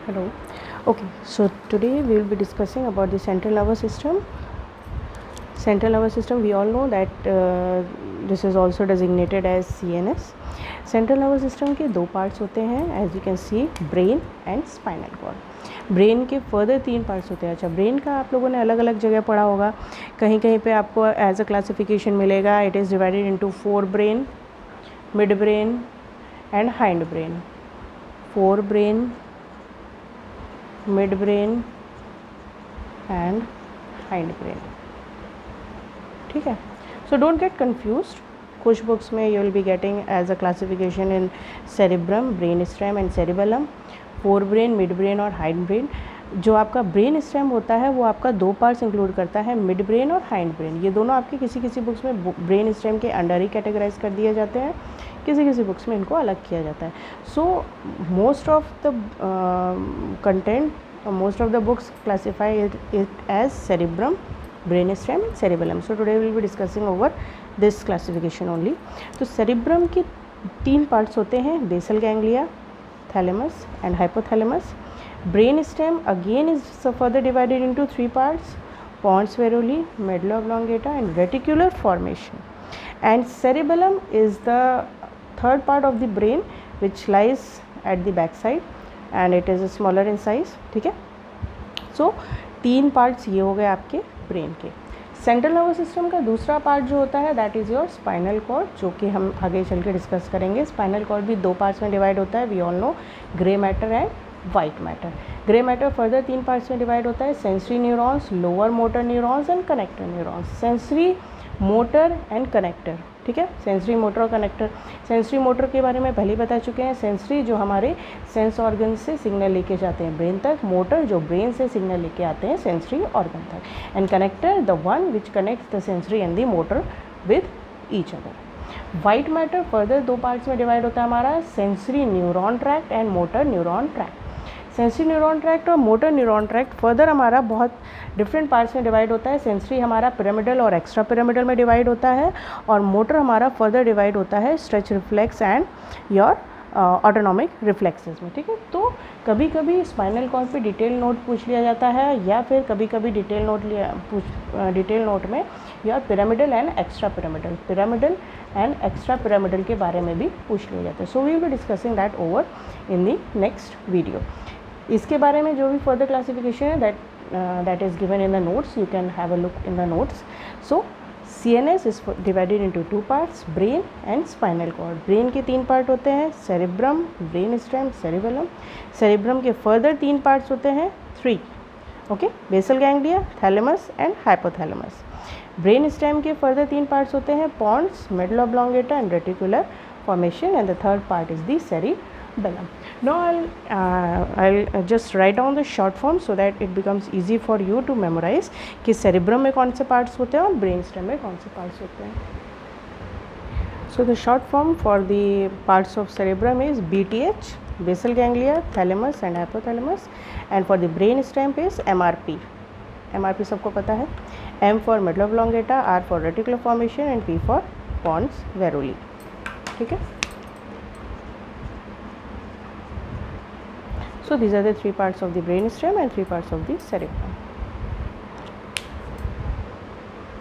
Hello. Okay, so today we will be discussing about the central nervous system. Central nervous system, we all know that this is also designated as CNS. Central nervous system के दो parts होते हैं, as you can see, brain and spinal cord. Brain के further तीन parts होते हैं. अच्छा, brain का आप लोगों ने अलग अलग जगह पढ़ा होगा, कहीं कहीं पे आपको एज अ क्लासिफिकेशन मिलेगा. It is divided into fore brain, mid brain and hind brain. Fore brain, mid brain and hind brain. ठीक है, सो डोंट गेट कन्फ्यूज्ड. कुछ बुक्स में you will be getting as a classification in cerebrum, brain stem and cerebellum, fore brain, mid brain और hind brain. जो आपका brain stem होता है वो आपका दो पार्ट्स इंक्लूड करता है, मिड ब्रेन और हाइंड ब्रेन. ये दोनों आपके किसी किसी बुक्स में ब्रेन स्टेम के अंडर ही कैटेगराइज कर दिए जाते हैं, किसी किसी बुक्स में इनको अलग किया जाता है. So most of the content, most of the books classify it as cerebrum, brainstem and cerebellum. So today we will be discussing over this classification only. तो cerebrum के तीन parts होते हैं, basal ganglia, thalamus and hypothalamus. Brainstem again is further divided into three parts: pons varoli, medulla oblongata and reticular formation. And cerebellum is the third part of the brain which lies at the back side and it is smaller in size. ठीक है, सो तीन parts ये हो गए आपके brain के. Central nervous system का दूसरा पार्ट जो होता है that is your spinal cord, जो कि हम आगे चल के डिस्कस करेंगे. स्पाइनल कॉर्ड भी दो पार्ट्स में डिवाइड होता है. We all know grey matter and white matter. Grey matter further तीन पार्ट्स में डिवाइड होता है: sensory neurons, lower motor neurons and connector neurons. Sensory, motor and connector. ठीक है, सेंसरी, मोटर और कनेक्टर. सेंसरी मोटर के बारे में पहले ही बता चुके हैं. सेंसरी जो हमारे सेंस ऑर्गन से सिग्नल लेके जाते हैं ब्रेन तक, मोटर जो ब्रेन से सिग्नल लेके आते हैं सेंसरी ऑर्गन तक, and connector the one which connects the sensory and the motor with each other. White matter further दो पार्ट्स में डिवाइड होता है हमारा: sensory neuron tract and motor neuron tract. Sensory neuron tract और motor neuron tract further हमारा बहुत different parts में divide होता है. सेंसरी हमारा पिरामिडल और एक्स्ट्रा पिरामिडल में डिवाइड होता है, और मोटर हमारा फर्दर डिवाइड होता है stretch reflex and your autonomic reflexes में. ठीक है, तो कभी कभी स्पाइनल कॉर्ड पे डिटेल नोट पूछ लिया जाता है, या फिर कभी कभी डिटेल नोट में या pyramidal and extra pyramidal, pyramidal and extra pyramidal के बारे में भी पूछ लिया जाता है. So we will be discussing that over in the next video. इसके बारे में जो भी फर्दर क्लासिफिकेशन है that is given in the notes, you can have a look in the notes. So CNS is divided into two parts: brain and spinal cord. brain के तीन part होते हैं: cerebrum, brainstem, cerebellum. cerebrum के further तीन parts होते हैं, three. okay, basal ganglia, thalamus and hypothalamus. brainstem के further तीन parts होते हैं: pons, medulla oblongata and reticular formation, and the third part is the cerebellum. Now I'll just write down the short form so that it becomes easy for you to memorize कि cerebrum में कौन से parts होते हैं और brainstem में कौन से parts होते हैं. So the short form for the parts of cerebrum is BTH, basal ganglia, thalamus and hypothalamus, and for the brainstem is MRP. MRP सबको पता है. M for medulla oblongata, R for reticular formation and P for pons varoli. ठीक है. So these are the three parts of the brainstem and three parts of the cerebrum.